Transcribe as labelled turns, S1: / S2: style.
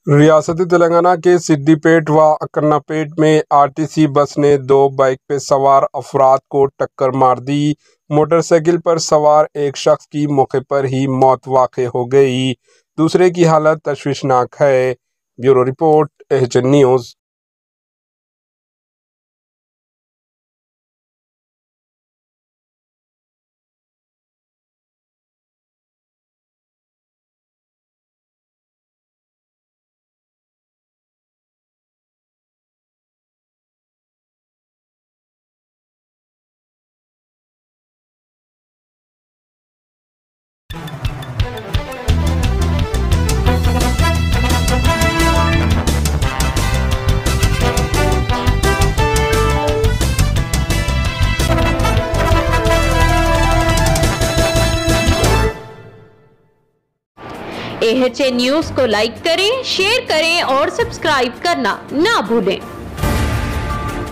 S1: रियासत तेलंगाना के सिद्दीपेट व अक्कन्नापेट में आरटीसी बस ने दो बाइक पे सवार अफराद को टक्कर मार दी। मोटरसाइकिल पर सवार एक शख्स की मौके पर ही मौत वाक़ई हो गई, दूसरे की हालत तशवीशनाक है। Bureau report, HN news.
S2: HN news को लाइक करें, शेयर करें और सब्सक्राइब करना ना भूलें।